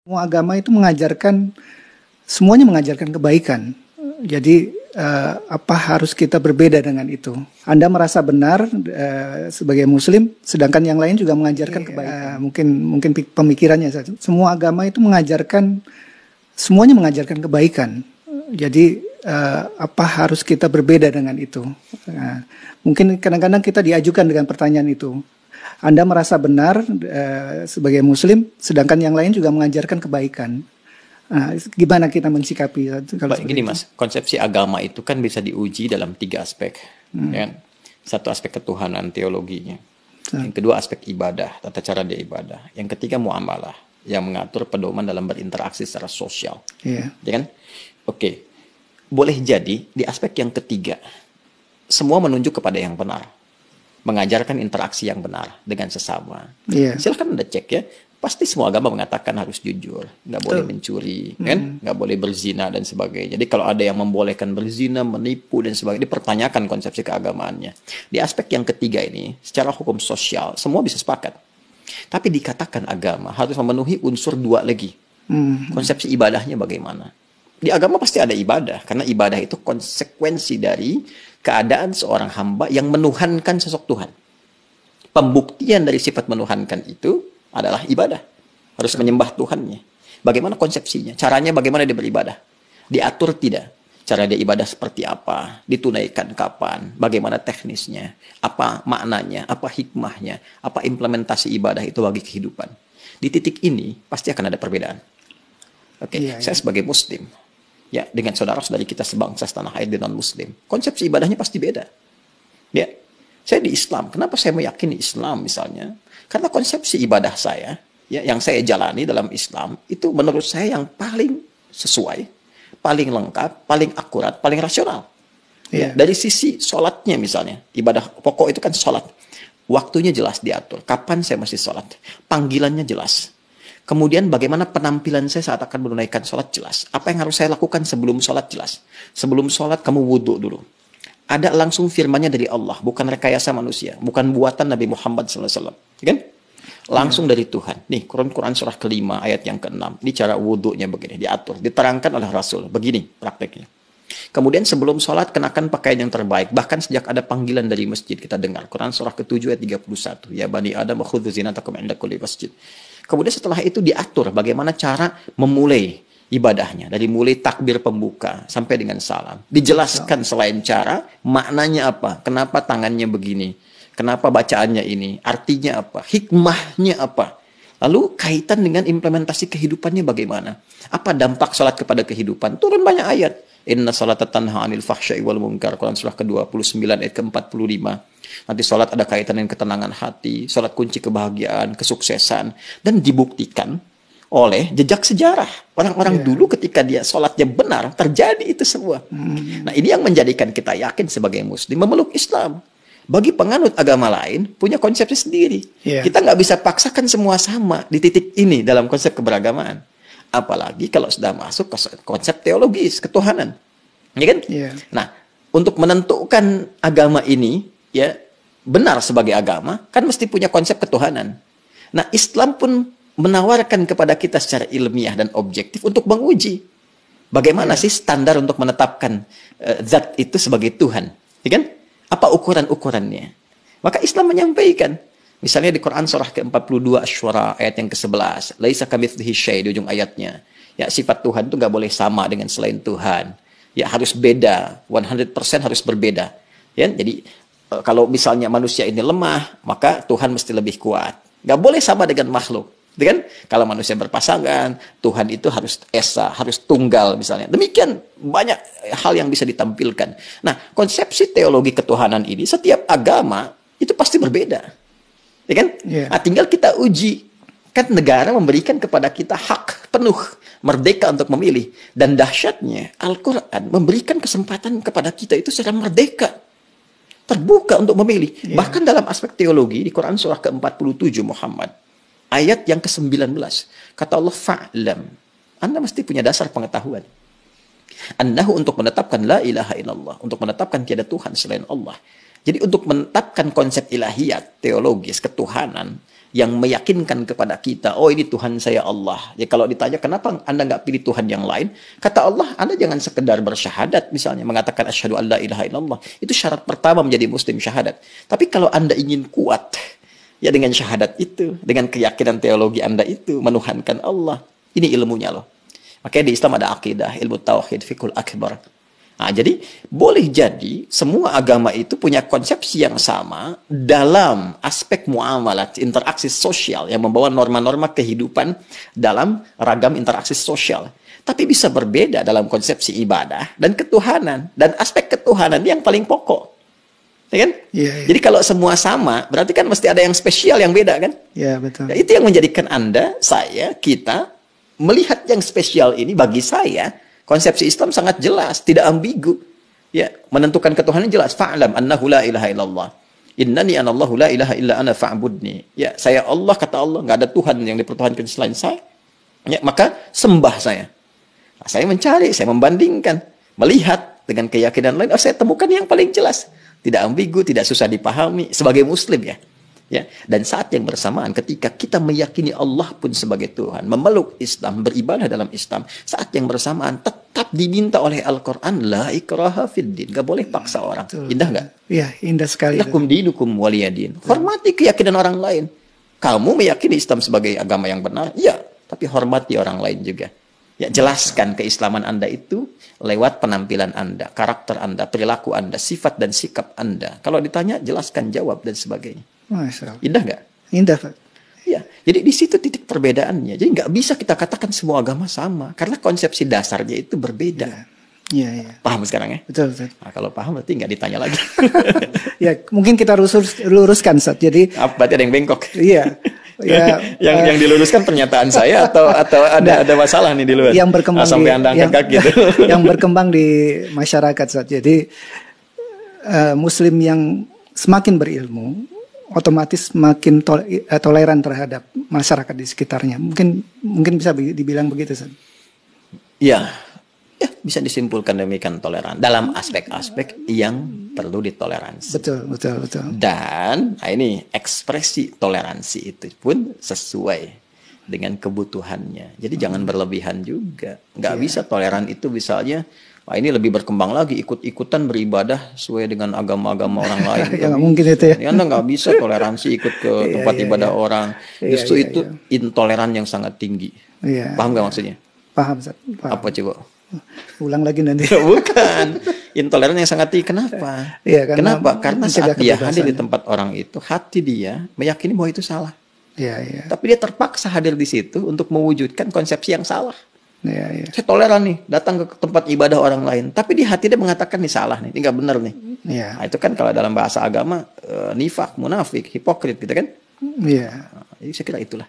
Semua agama itu semuanya mengajarkan kebaikan. Jadi apa harus kita berbeda dengan itu? Anda merasa benar sebagai Muslim, sedangkan yang lain juga mengajarkan kebaikan. Mungkin pemikirannya saja. Semua agama itu semuanya mengajarkan kebaikan. Jadi apa harus kita berbeda dengan itu? Mungkin kadang-kadang kita diajukan dengan pertanyaan itu. Anda merasa benar sebagai Muslim, sedangkan yang lain juga mengajarkan kebaikan. Gimana kita mensikapi? Baik, gini Mas, konsepsi agama itu kan bisa diuji dalam 3 aspek. Ya. Satu aspek ketuhanan, teologinya. Yang kedua aspek ibadah, tata cara dia ibadah. Yang ketiga muamalah, yang mengatur pedoman dalam berinteraksi secara sosial. Ya kan? Oke, boleh jadi di aspek yang ketiga, semua menunjuk kepada yang benar. Mengajarkan interaksi yang benar dengan sesama. Silahkan Anda cek ya. Pasti semua agama mengatakan harus jujur, nggak boleh mencuri, kan? Nggak boleh berzina dan sebagainya. Jadi kalau ada yang membolehkan berzina, menipu dan sebagainya, dipertanyakan konsepsi keagamaannya. Di aspek yang ketiga ini, secara hukum sosial, semua bisa sepakat. Tapi dikatakan agama harus memenuhi unsur 2 lagi. Konsepsi ibadahnya bagaimana? Di agama pasti ada ibadah, karena ibadah itu konsekuensi dari keadaan seorang hamba yang menuhankan sosok Tuhan. Pembuktian dari sifat menuhankan itu adalah ibadah. Harus menyembah Tuhannya. Bagaimana konsepsinya? Caranya bagaimana dia beribadah? Diatur tidak? Cara dia ibadah seperti apa? Ditunaikan kapan? Bagaimana teknisnya? Apa maknanya? Apa hikmahnya? Apa implementasi ibadah itu bagi kehidupan? Di titik ini pasti akan ada perbedaan. Saya sebagai Muslim, ya, dengan saudara-saudari kita sebangsa setanah air dan non-Muslim, konsepsi ibadahnya pasti beda. Ya, saya di Islam. Kenapa saya meyakini Islam misalnya? Karena konsepsi ibadah saya, ya, yang saya jalani dalam Islam, itu menurut saya yang paling sesuai, paling lengkap, paling akurat, paling rasional. Ya, dari sisi sholatnya misalnya, ibadah pokok itu kan sholat. Waktunya jelas diatur. Kapan saya mesti sholat? Panggilannya jelas. Kemudian bagaimana penampilan saya saat akan menunaikan sholat jelas. Apa yang harus saya lakukan sebelum sholat jelas. Sebelum sholat kamu wudhu dulu. Ada langsung firmannya dari Allah. Bukan rekayasa manusia. Bukan buatan Nabi Muhammad SAW. Kan? Langsung dari Tuhan. Nih Quran surah ke-5 ayat yang ke-6. Ini cara wudhunya begini. Diatur. Diterangkan oleh Rasul. Begini prakteknya. Kemudian sebelum sholat kenakan pakaian yang terbaik. Bahkan sejak ada panggilan dari masjid kita dengar. Quran surah ke-7 ayat 31. Ya bani Adam khudzu zinatakum inda kulli masjid. Kemudian setelah itu diatur bagaimana cara memulai ibadahnya. Dari mulai takbir pembuka sampai dengan salam. Dijelaskan selain cara, maknanya apa. Kenapa tangannya begini. Kenapa bacaannya ini. Artinya apa. Hikmahnya apa. Lalu kaitan dengan implementasi kehidupannya bagaimana. Apa dampak sholat kepada kehidupan. Turun banyak ayat. Inna salata tanha anil fahsya'i wal munkar. Quran surah ke-29 ayat ke-45. Nanti sholat ada kaitan dengan ketenangan hati, sholat kunci kebahagiaan, kesuksesan, dan dibuktikan oleh jejak sejarah. Orang-orang dulu ketika dia sholatnya benar, terjadi itu semua. Nah ini yang menjadikan kita yakin sebagai Muslim memeluk Islam. Bagi penganut agama lain, punya konsepsi sendiri. Kita nggak bisa paksakan semua sama di titik ini dalam konsep keberagamaan. Apalagi kalau sudah masuk ke konsep teologis, ketuhanan. Ya kan? Nah, untuk menentukan agama ini, ya benar sebagai agama, kan mesti punya konsep ketuhanan. Nah, Islam pun menawarkan kepada kita secara ilmiah dan objektif untuk menguji bagaimana sih standar untuk menetapkan zat itu sebagai Tuhan. Ya kan? Apa ukuran-ukurannya? Maka Islam menyampaikan, misalnya di Quran surah ke-42 Asy-Syura ayat yang ke-11, laisa kamitslihi syai' di ujung ayatnya. Ya, sifat Tuhan itu nggak boleh sama dengan selain Tuhan. Ya, harus beda, 100% harus berbeda. Ya, jadi kalau misalnya manusia ini lemah, maka Tuhan mesti lebih kuat. Nggak boleh sama dengan makhluk. Kan? Kalau manusia berpasangan, Tuhan itu harus esa, harus tunggal misalnya. Demikian banyak hal yang bisa ditampilkan. Nah, konsepsi teologi ketuhanan ini, setiap agama itu pasti berbeda. Ya kan? Nah, tinggal kita uji. Kan negara memberikan kepada kita hak penuh, merdeka untuk memilih. Dan dahsyatnya, Al-Quran memberikan kesempatan kepada kita itu secara merdeka. Terbuka untuk memilih. Bahkan dalam aspek teologi, di Quran surah ke-47 Muhammad, ayat yang ke-19, kata Allah, fa'lam. Anda mesti punya dasar pengetahuan. Annahu untuk menetapkan la ilaha illallah, untuk menetapkan tiada Tuhan selain Allah. Jadi untuk menetapkan konsep ilahiyat, teologis, ketuhanan, yang meyakinkan kepada kita, oh ini Tuhan saya Allah. Ya kalau ditanya kenapa Anda nggak pilih Tuhan yang lain, kata Allah, Anda jangan sekedar bersyahadat misalnya, mengatakan asyhadu an la ilaha illallah. Itu syarat pertama menjadi muslim, syahadat. Tapi kalau Anda ingin kuat, ya dengan syahadat itu, dengan keyakinan teologi Anda itu, menuhankan Allah. Ini ilmunya loh. Makanya di Islam ada akidah, ilmu tauhid, fikul akbar. Nah, jadi boleh jadi semua agama itu punya konsepsi yang sama dalam aspek muamalat, interaksi sosial yang membawa norma-norma kehidupan dalam ragam interaksi sosial. Tapi bisa berbeda dalam konsepsi ibadah dan ketuhanan. Dan aspek ketuhanan yang paling pokok. Ya kan? Yeah. Jadi kalau semua sama, berarti kan mesti ada yang spesial, yang beda kan? Ya, betul. Ya, itu yang menjadikan Anda, saya, kita melihat yang spesial ini bagi saya. Konsepsi Islam sangat jelas, tidak ambigu. Ya, menentukan ketuhanan jelas. Fa'lam annahu la ilaha illallah. Innani anallahu la ilaha illa ana fa'budni. Ya, saya Allah, kata Allah, nggak ada Tuhan yang dipertuhankan selain saya. Ya, maka sembah saya. Nah, saya mencari, saya membandingkan, melihat dengan keyakinan lain, saya temukan yang paling jelas. Tidak ambigu, tidak susah dipahami sebagai muslim ya. Ya, dan saat yang bersamaan ketika kita meyakini Allah pun sebagai Tuhan, memeluk Islam, beribadah dalam Islam, saat yang bersamaan tetap diminta oleh Al-Quran, la ikraha fid din, gak boleh paksa orang. Betul. Indah gak? Iya, indah sekali. Lakum dinukum waliyadin. Hormati keyakinan orang lain. Kamu meyakini Islam sebagai agama yang benar, ya, tapi hormati orang lain juga. Ya, jelaskan keislaman Anda itu lewat penampilan Anda, karakter Anda, perilaku Anda, sifat dan sikap Anda. Kalau ditanya, jelaskan, jawab, dan sebagainya. Masya Allah. Indah nggak? Indah, Pak. Ya, jadi di situ titik perbedaannya. Jadi nggak bisa kita katakan semua agama sama, karena konsepsi dasarnya itu berbeda. Iya, iya. Paham sekarang ya? Betul, betul. Nah, kalau paham berarti nggak ditanya lagi. Ya, mungkin kita luruskan, Ustaz. Jadi, Berarti ada yang bengkok. iya. Ya, yang diluruskan pernyataan saya atau ada masalah nih di luar. Yang berkembang sampai Anda angkat kaki gitu. Yang berkembang di masyarakat, Ustaz. Jadi muslim yang semakin berilmu otomatis makin toleran terhadap masyarakat di sekitarnya. Mungkin bisa dibilang begitu, Ustaz. Iya. Ya, bisa disimpulkan demikian toleran dalam aspek-aspek yang perlu ditoleransi. Betul. Dan ini ekspresi toleransi itu pun sesuai dengan kebutuhannya. Jadi jangan berlebihan juga. Nggak bisa toleran itu misalnya, wah ini lebih berkembang lagi, ikut-ikutan beribadah sesuai dengan agama-agama orang lain. Ya, nggak mungkin itu ya. Anda nggak bisa toleransi ikut ke tempat ibadah orang. Justru itu intoleran yang sangat tinggi. Paham nggak maksudnya? Paham, Ustaz. Paham. Apa coba? Ulang lagi nanti. Bukan. Intoleran yang sangat tinggi. Kenapa? Ya, Kenapa? Karena saat dia hadir di tempat orang itu, hati dia meyakini bahwa itu salah. Iya. Tapi dia terpaksa hadir di situ untuk mewujudkan konsepsi yang salah. Iya. Saya toleran nih, datang ke tempat ibadah orang lain. Tapi di hati dia mengatakan ini salah nih, ini nggak benar nih. Iya. Nah, itu kan kalau dalam bahasa agama, nifak, munafik, hipokrit gitu kan. Iya. Jadi saya kira itulah.